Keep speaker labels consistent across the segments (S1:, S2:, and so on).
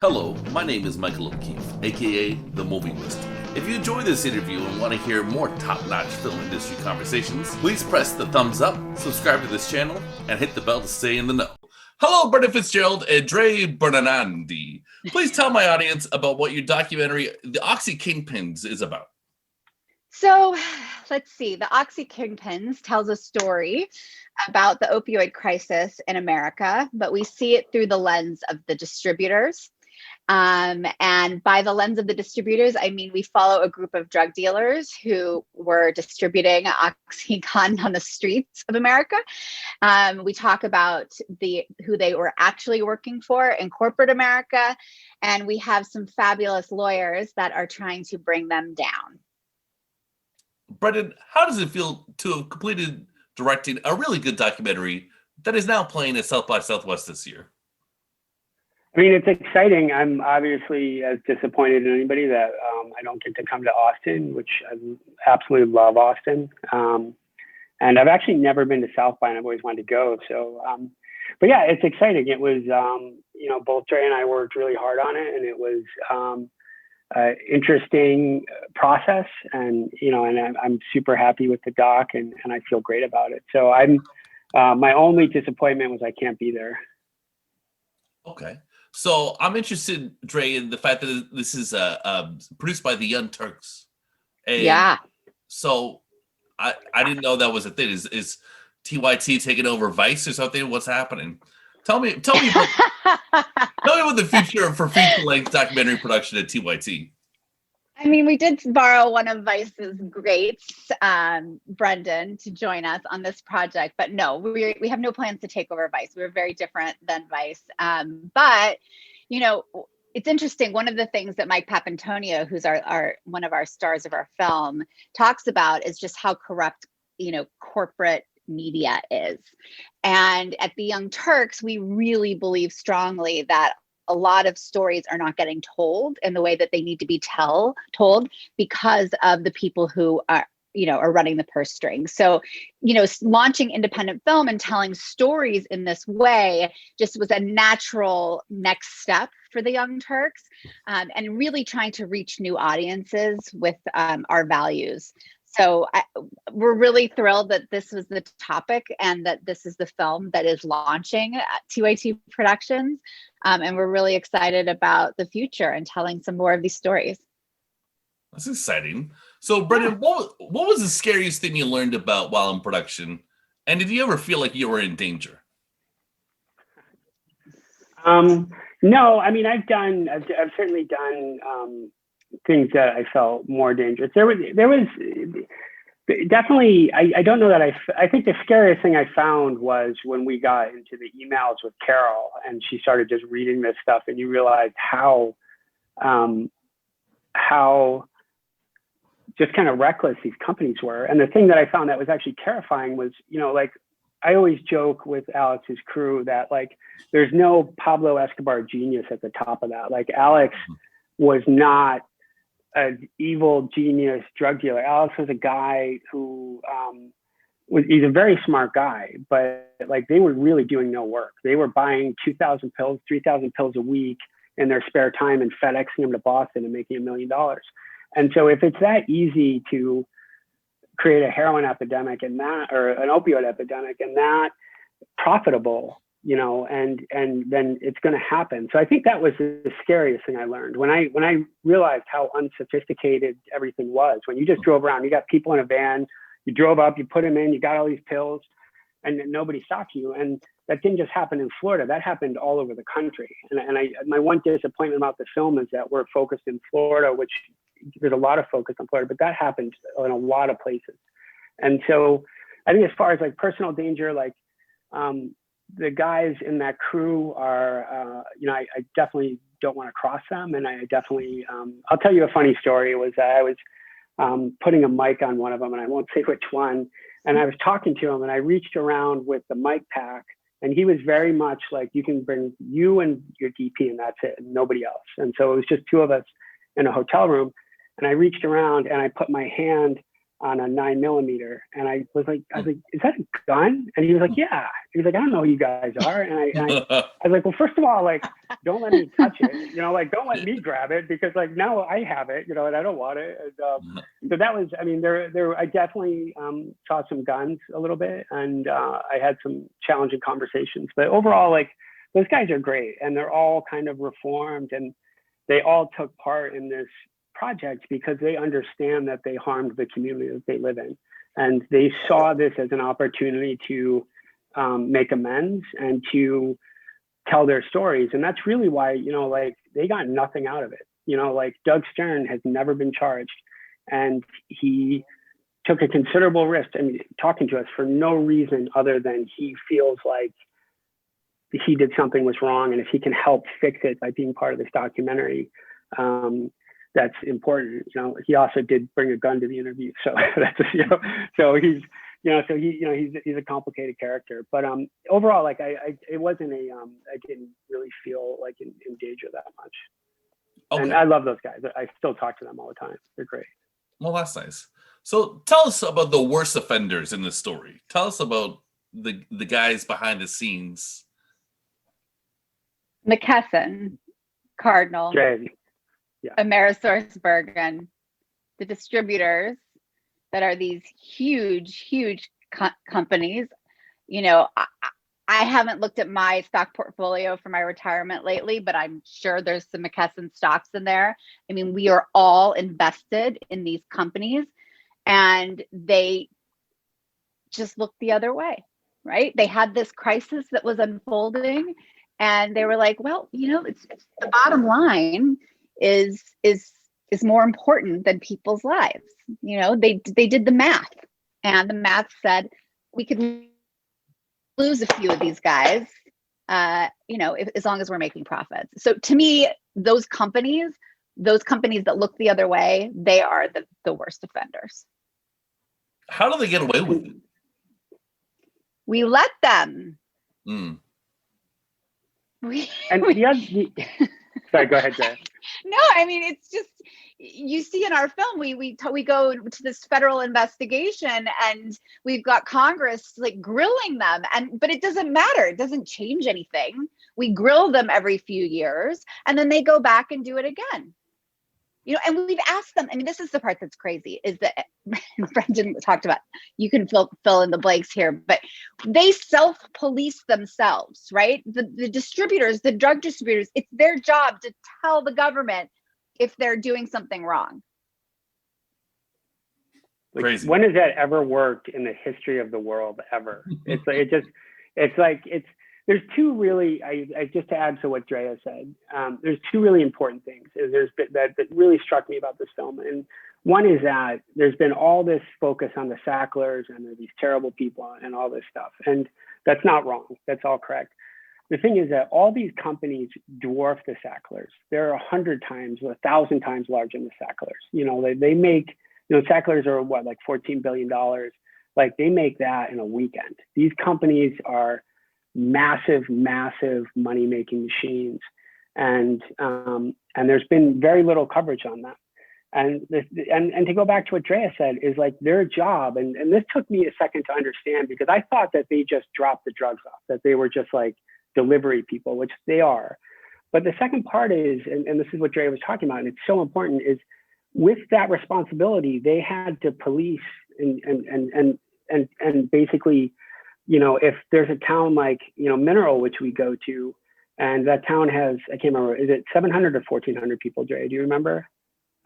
S1: Hello, my name is Michael O'Keefe, aka The Movie Wizard. If you enjoy this interview and want to hear more top-notch film industry conversations, please press the thumbs up, subscribe to this channel, and hit the bell to stay in the know. Hello, Brendan FitzGerald and Drea Bernardi. Please tell my audience about what your documentary, The Oxy Kingpins, is about.
S2: So let's see. The Oxy Kingpins tells a story about the opioid crisis in America, but we see it through the lens of the distributors. And by the lens of the distributors, I mean we follow a group of drug dealers who were distributing Oxycontin on the streets of America. We talk about who they were actually working for in corporate America, and we have some fabulous lawyers that are trying to bring them down.
S1: Brendan, how does it feel to have completed directing a really good documentary that is now playing at South by Southwest this year?
S3: I mean, it's exciting. I'm obviously as disappointed as anybody that I don't get to come to Austin, which I absolutely love Austin. And I've actually never been to South by, and I've always wanted to go. So, but yeah, it's exciting. It was, both Dre and I worked really hard on it, and it was interesting process. And, I'm super happy with the doc, and I feel great about it. So my only disappointment was I can't be there.
S1: Okay. So I'm interested, Dre, in the fact that this is produced by the Young Turks. And
S2: yeah.
S1: So I didn't know that was a thing. Is TYT taking over Vice or something? What's happening? Tell me tell me about the future for feature-length documentary production at TYT.
S2: I mean, we did borrow one of Vice's greats, Brendan, to join us on this project, but no, we have no plans to take over Vice. We're very different than Vice. But, it's interesting. One of the things that Mike Papantonio, who's our one of our stars of our film, talks about is just how corrupt, corporate media is. And at the Young Turks, we really believe strongly that a lot of stories are not getting told in the way that they need to be told because of the people who are running the purse strings. So, launching independent film and telling stories in this way just was a natural next step for the Young Turks, and really trying to reach new audiences with our values. So we're really thrilled that this was the topic and that this is the film that is launching at TYT Productions. And we're really excited about the future and telling some more of these stories.
S1: That's exciting. So, Brendan, what was the scariest thing you learned about while in production? And did you ever feel like you were in danger?
S3: No, I mean, I've certainly done things that I felt more dangerous. There was definitely, I don't know that I think the scariest thing I found was when we got into the emails with Carol and she started just reading this stuff, and you realized how just kind of reckless these companies were. And the thing that I found that was actually terrifying was, I always joke with Alex's crew that there's no Pablo Escobar genius at the top of that. Alex was not an evil genius drug dealer. Alex was a guy who he's a very smart guy, but they were really doing no work. They were buying 2,000 pills, 3,000 pills a week in their spare time and FedExing them to Boston and making $1 million. And so if it's that easy to create a heroin epidemic or an opioid epidemic and that profitable, and then it's going to happen. So I think that was the scariest thing I learned when I realized how unsophisticated everything was. When you just drove around, you got people in a van, you drove up, you put them in, you got all these pills, and nobody stopped you. And that didn't just happen in Florida. That happened all over the country. And my one disappointment about the film is that we're focused in Florida, which there's a lot of focus on Florida, but that happens in a lot of places. And so I think as far as personal danger, the guys in that crew are, I definitely don't want to cross them. And I definitely, I'll tell you a funny story. It was I was putting a mic on one of them, and I won't say which one. And I was talking to him, and I reached around with the mic pack, and he was very much you can bring you and your DP, and that's it, and nobody else. And so it was just two of us in a hotel room. And I reached around and I put my hand on a 9mm. And I was like, is that a gun? And he was like, yeah. He was like, I don't know who you guys are. And I was like, well, first of all, like, don't let me touch it, like, don't let me grab it, because like now I have it, and I don't want it. And, so that was, I mean, I definitely saw some guns a little bit, and I had some challenging conversations, but overall, like, those guys are great, and they're all kind of reformed, and they all took part in this project because they understand that they harmed the community that they live in, and they saw this as an opportunity to make amends and to tell their stories. And that's really why, like, they got nothing out of it. Like, Doug Stern has never been charged, and he took a considerable risk, talking to us for no reason other than he feels like he did something was wrong, and if he can help fix it by being part of this documentary, that's important. He also did bring a gun to the interview, so that's so he's he's a complicated character. But overall, like, it wasn't I didn't really feel like in danger that much. Okay. And I love those guys. I still talk to them all the time. They're great.
S1: Well, that's nice. So tell us about the worst offenders in this story. Tell us about the guys behind the scenes.
S2: McKesson, Cardinal, AmerisourceBergen, the distributors that are these huge companies. I haven't looked at my stock portfolio for my retirement lately, but I'm sure there's some McKesson stocks in there. I mean, we are all invested in these companies, and they just looked the other way, right? They had this crisis that was unfolding, and they were like, well, it's the bottom line is more important than people's lives. They did the math, and the math said we could lose a few of these guys, as long as we're making profits. So to me, those companies that look the other way, they are the worst offenders.
S1: How do they get away with it?
S2: We let them.
S3: Sorry, go ahead, Drea.
S2: No, I mean, it's just, you see in our film, we go to this federal investigation, and we've got Congress like grilling them, but it doesn't matter. It doesn't change anything. We grill them every few years, and then they go back and do it again. And we've asked them. I mean, this is the part that's crazy, is that Brendan talked about, you can fill in the blanks here, but they self-police themselves, right? The distributors, the drug distributors, it's their job to tell the government if they're doing something wrong.
S3: Crazy. When has that ever worked in the history of the world ever? There's two really, I just to add to what Drea said, there's two really important things that really struck me about this film. And one is that there's been all this focus on the Sacklers, and they're these terrible people and all this stuff. And that's not wrong. That's all correct. The thing is that all these companies dwarf the Sacklers. They're 100 times, 1,000 times larger than the Sacklers. They make, Sacklers are what, like $14 billion. Like, they make that in a weekend. These companies are massive money-making machines, and there's been very little coverage on that. And to go back to what Drea said, is like their job, and this took me a second to understand, because I thought that they just dropped the drugs off, that they were just like delivery people, which they are. But the second part is, and this is what Drea was talking about, and it's so important, is with that responsibility, they had to police and basically, if there's a town like, Mineral, which we go to, and that town has, I can't remember, is it 700 or 1,400 people, Drea? Do you remember?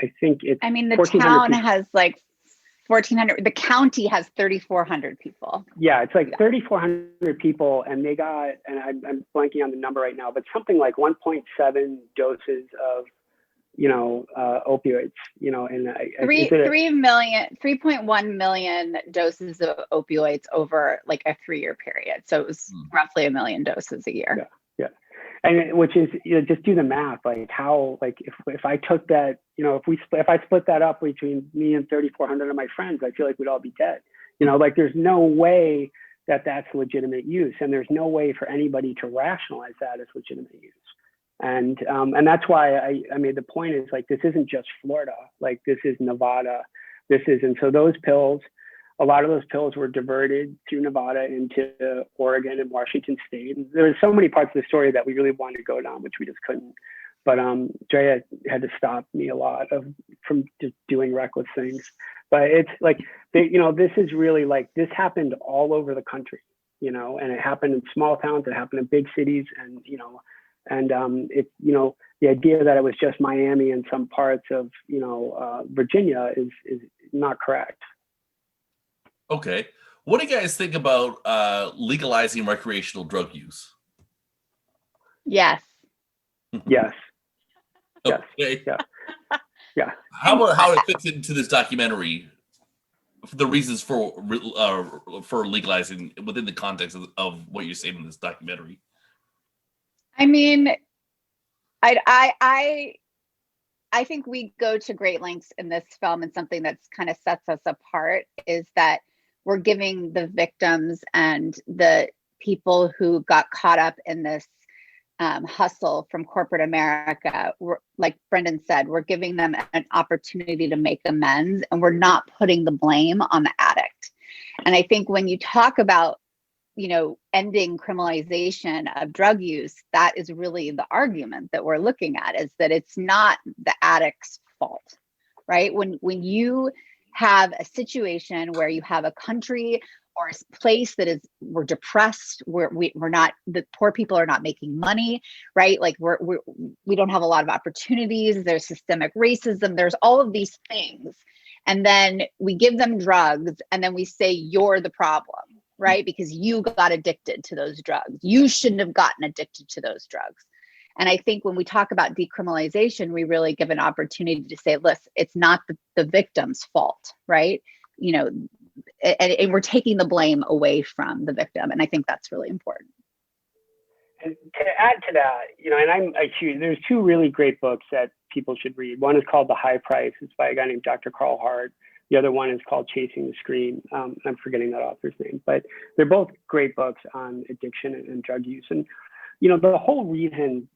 S3: I think it's,
S2: I mean, the town has like 1,400, the county has 3,400 people.
S3: Yeah, it's like 3,400 people, and they got, and I'm blanking on the number right now, but something like 1.7 doses of, opioids, and
S2: 3.1 million doses of opioids over like a 3-year period. So it was roughly 1 million doses a year.
S3: Yeah. And which is, just do the math, like how, like if I took that, if I split that up between me and 3,400 of my friends, I feel like we'd all be dead. Like there's no way that that's legitimate use, and there's no way for anybody to rationalize that as legitimate use. And that's why I made the point, is like, this isn't just Florida, like this is Nevada, this is, and so those pills, a lot of those pills were diverted through Nevada into Oregon and Washington State. And there were so many parts of the story that we really wanted to go down, which we just couldn't. But Drea had to stop me a lot from just doing reckless things. But it's like, this is really like, this happened all over the country, and it happened in small towns, it happened in big cities, and, the idea that it was just Miami and some parts of, Virginia is not correct.
S1: Okay. What do you guys think about legalizing recreational drug use?
S2: Yes.
S3: Yes. Yes.
S1: Okay.
S3: Yeah. Yeah.
S1: How about how it fits into this documentary? The reasons for legalizing within the context of what you're saying in this documentary.
S2: I mean, I think we go to great lengths in this film, and something that's kind of sets us apart is that we're giving the victims and the people who got caught up in this hustle from corporate America, like Brendan said, we're giving them an opportunity to make amends, and we're not putting the blame on the addict. And I think when you talk about, ending criminalization of drug use, that is really the argument that we're looking at, is that it's not the addict's fault, right? When you have a situation where you have a country or a place that we're depressed, we're not, the poor people are not making money, right? Like we don't have a lot of opportunities. There's systemic racism. There's all of these things. And then we give them drugs, and then we say, you're the problem, right? Because you got addicted to those drugs. You shouldn't have gotten addicted to those drugs. And I think when we talk about decriminalization, we really give an opportunity to say, listen, it's not the victim's fault, right? And we're taking the blame away from the victim. And I think that's really important.
S3: And to add to that, and there's two really great books that people should read. One is called The High Price. It's by a guy named Dr. Carl Hart. The other one is called Chasing the Scream. I'm forgetting that author's name, but they're both great books on addiction and drug use. And, the whole reason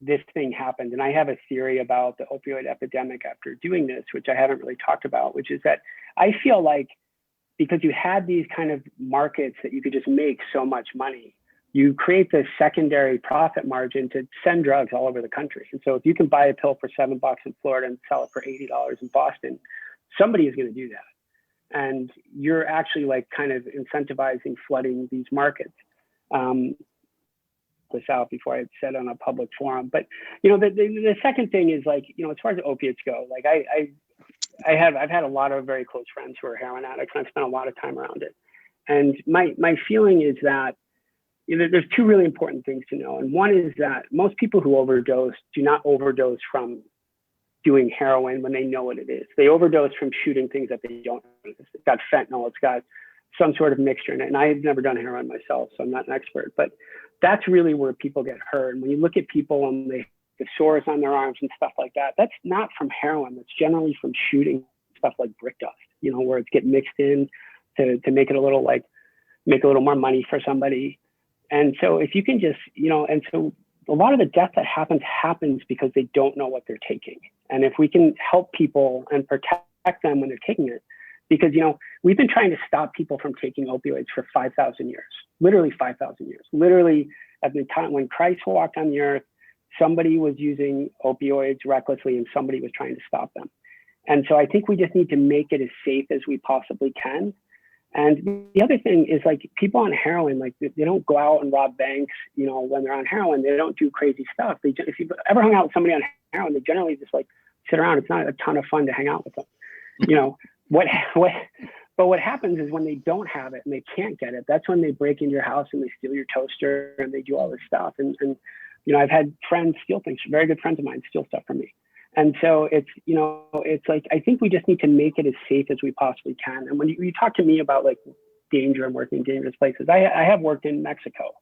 S3: this thing happened, and I have a theory about the opioid epidemic after doing this, which I haven't really talked about, which is that I feel like because you had these kind of markets that you could just make so much money, you create this secondary profit margin to send drugs all over the country. And so if you can buy a pill for $7 in Florida and sell it for $80 in Boston, somebody is going to do that. And you're actually like kind of incentivizing flooding these markets. This out before I said on a public forum. But, the second thing is like, as far as opiates go, like I've had a lot of very close friends who are heroin addicts, and I've spent a lot of time around it. And my feeling is that there's two really important things to know. And one is that most people who overdose do not overdose from doing heroin when they know what it is. They overdose from shooting things that they don't know. It's got fentanyl, it's got some sort of mixture in it. And I've never done heroin myself, so I'm not an expert, but that's really where people get hurt. And when you look at people and they the sores on their arms and stuff like that, that's not from heroin. That's generally from shooting stuff like brick dust, where it's get mixed in to make it make a little more money for somebody. And so if you can just, and so a lot of the death that happens because they don't know what they're taking. And if we can help people and protect them when they're taking it, because, we've been trying to stop people from taking opioids for 5,000 years, literally 5,000 years. Literally at the time when Christ walked on the earth, somebody was using opioids recklessly and somebody was trying to stop them. And so I think we just need to make it as safe as we possibly can. And the other thing is like people on heroin, like they don't go out and rob banks, when they're on heroin, they don't do crazy stuff. If you've ever hung out with somebody on heroin, they generally just like sit around. It's not a ton of fun to hang out with them. But what happens is when they don't have it and they can't get it, that's when they break into your house and they steal your toaster and they do all this stuff. And I've had friends steal things, very good friends of mine steal stuff from me. And so it's like, I think we just need to make it as safe as we possibly can. And when you talk to me about like danger and working in dangerous places, I have worked in Mexico,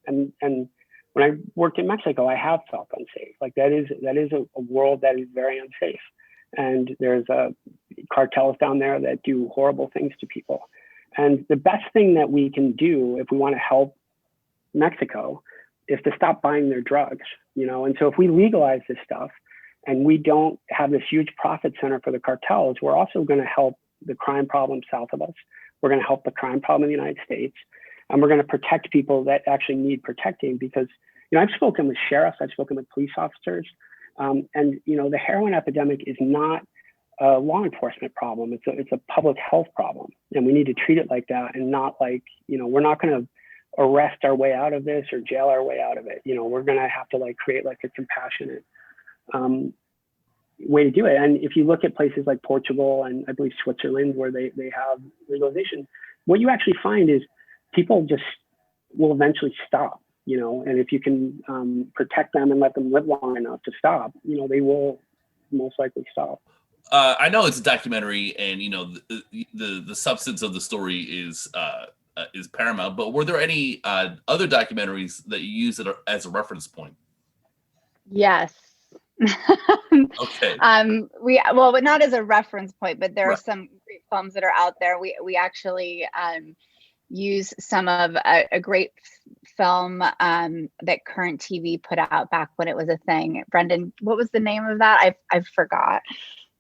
S3: and when I worked in Mexico, I have felt unsafe. Like that is a world that is very unsafe. And there's cartels down there that do horrible things to people. And the best thing that we can do if we want to help Mexico is to stop buying their drugs, And so if we legalize this stuff and we don't have this huge profit center for the cartels, we're also going to help the crime problem south of us. We're going to help the crime problem in the United States. And we're going to protect people that actually need protecting, because, I've spoken with sheriffs, I've spoken with police officers, and, the heroin epidemic is not a law enforcement problem. It's a public health problem. And we need to treat it like that, and not like, we're not going to arrest our way out of this or jail our way out of it. We're going to have to like create like a compassionate way to do it. And if you look at places like Portugal and I believe Switzerland, where they have legalization, what you actually find is people just will eventually stop, and if you can protect them and let them live long enough to stop, they will most likely stop.
S1: I know it's a documentary, and the substance of the story is paramount. But were there any other documentaries that you use as a reference point?
S2: Yes.
S1: Okay.
S2: Well, not as a reference point, but there
S1: Right.
S2: are some great films that are out there. We actually use some of a great film that Current TV put out back when it was a thing. Brendan, what was the name of that? I forgot.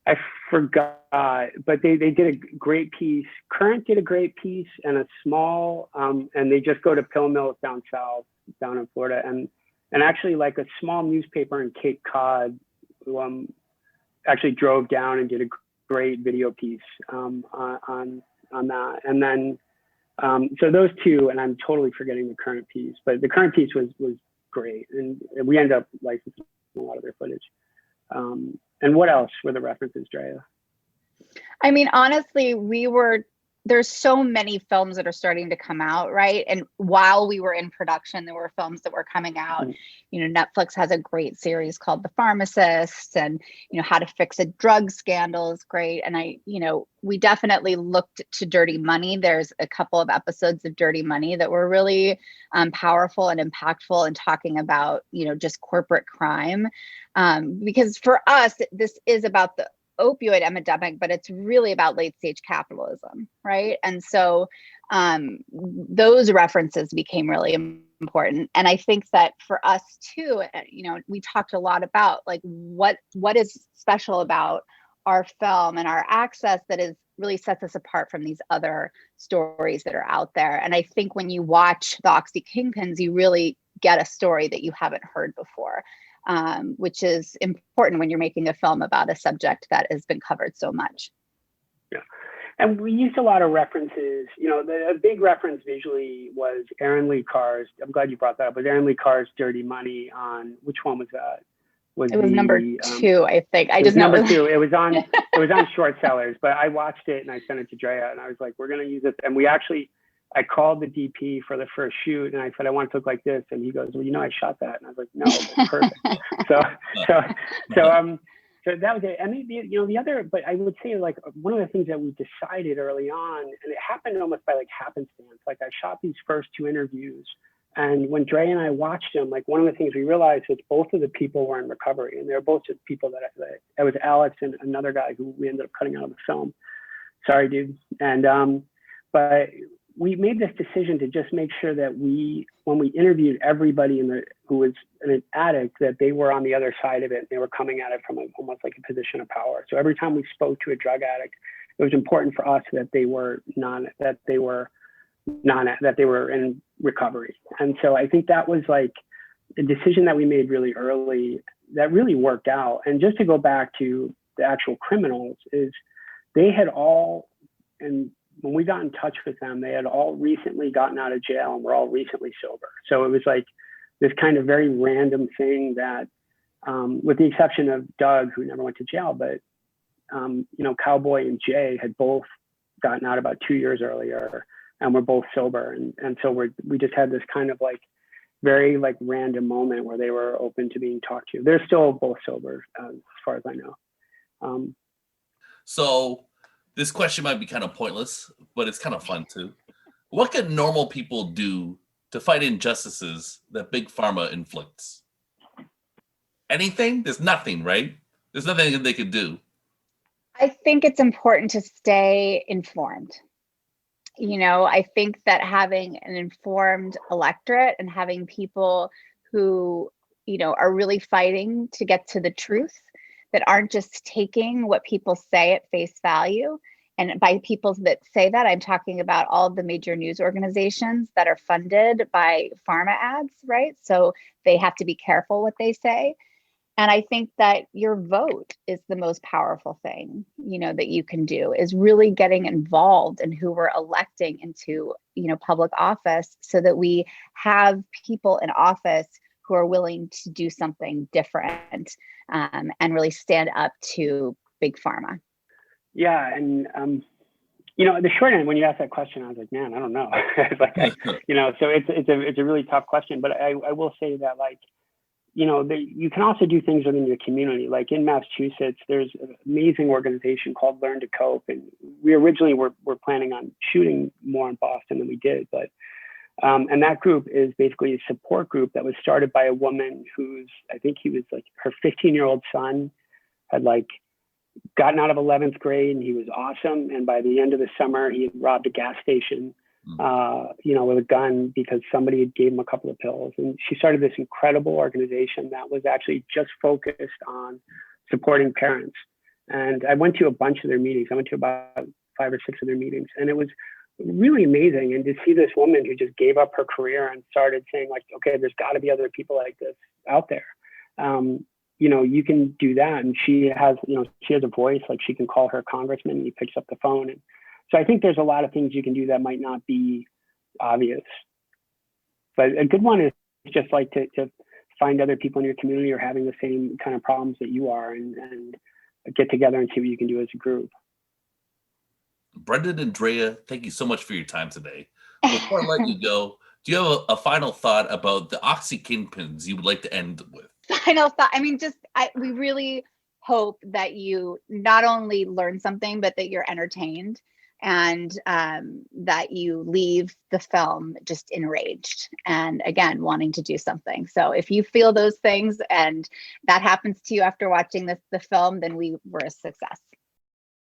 S3: I forgot, but they did a great piece. Current did a great piece, and a small, and they just go to pill mills down south, down in Florida, and actually like a small newspaper in Cape Cod, who actually drove down and did a great video piece on that. And then, so those two, and I'm totally forgetting the Current piece, but the Current piece was great, and we ended up licensing a lot of their footage. And what else were the references, Drea?
S2: I mean, honestly, there's so many films that are starting to come out, right? And while we were in production, there were films that were coming out. Netflix has a great series called The Pharmacist, and, How to Fix a Drug Scandal is great. And we definitely looked to Dirty Money. There's a couple of episodes of Dirty Money that were really powerful and impactful in talking about, just corporate crime. Because for us, this is about the opioid epidemic, but it's really about late stage capitalism, right? And so those references became really important. And I think that for us too, we talked a lot about like what is special about our film and our access that is really sets us apart from these other stories that are out there. And I think when you watch the Oxy Kingpins, you really get a story that you haven't heard before. Which is important when you're making a film about a subject that has been covered so much.
S3: Yeah, and we used a lot of references. The big reference visually was Aaron Lee Carr's. I'm glad you brought that up. Was Aaron Lee Carr's Dirty Money on, which one was that?
S2: It was number 2, I think. I just know
S3: number 2. It was on Short Sellers, but I watched it and I sent it to Drea, and I was like, we're gonna use it. And I called the DP for the first shoot, and I said, I want it to look like this. And he goes, well, I shot that. And I was like, no, it's perfect. So that was it. I mean, the other, but I would say like one of the things that we decided early on, and it happened almost by like happenstance, like I shot these first 2 interviews, and when Dre and I watched them, like one of the things we realized was both of the people were in recovery, and they were both just people that was Alex and another guy who we ended up cutting out of the film. Sorry, dude. And, but we made this decision to just make sure that when we interviewed everybody who was an addict, that they were on the other side of it. They were coming at it from almost like a position of power. So every time we spoke to a drug addict, it was important for us that they were in recovery. And so I think that was like a decision that we made really early that really worked out. And just to go back to the actual criminals, is they had all, and when we got in touch with them, they had all recently gotten out of jail and were all recently sober. So it was like this kind of very random thing that, with the exception of Doug, who never went to jail, but, Cowboy and Jay had both gotten out about 2 years earlier and were both sober. And so we just had this kind of like very like random moment where they were open to being talked to. They're still both sober, as far as I know.
S1: So this question might be kind of pointless, but it's kind of fun too. What can normal people do to fight injustices that Big Pharma inflicts? Anything? There's nothing, right? There's nothing that they could do.
S2: I think it's important to stay informed. I think that having an informed electorate and having people who, are really fighting to get to the truth, that aren't just taking what people say at face value and by people that say that, I'm talking about all of the major news organizations that are funded by pharma ads, right? So they have to be careful what they say. And I think that your vote is the most powerful thing, that you can do, is really getting involved in who we're electing into, public office, so that we have people in office who are willing to do something different, and really stand up to Big Pharma.
S3: Yeah, and the short end, when you asked that question, I was like, man, I don't know. It's like, so it's a really tough question. But I will say that, like, you can also do things within your community. Like in Massachusetts, there's an amazing organization called Learn to Cope, and we originally were planning on shooting more in Boston than we did, but and that group is basically a support group that was started by a woman who's, I think he was like, her 15-year-old son had like gotten out of 11th grade, and he was awesome. And by the end of the summer, he had robbed a gas station, with a gun, because somebody had gave him a couple of pills. And she started this incredible organization that was actually just focused on supporting parents. And I went to a bunch of their meetings. I went to about 5 or 6 of their meetings, and it was really amazing. And to see this woman who just gave up her career and started saying, like, okay, there's got to be other people like this out there. You can do that. And she has a voice. Like, she can call her congressman, and he picks up the phone. And so I think there's a lot of things you can do that might not be obvious. But a good one is just like to find other people in your community who are having the same kind of problems that you are, and get together and see what you can do as a group.
S1: Brendan and Drea, thank you so much for your time today. Before I let you go, do you have a final thought about the Oxy Kingpins you would like to end with?
S2: Final thought. I mean, we really hope that you not only learn something, but that you're entertained, and that you leave the film just enraged and, again, wanting to do something. So if you feel those things and that happens to you after watching the film, then we were a success.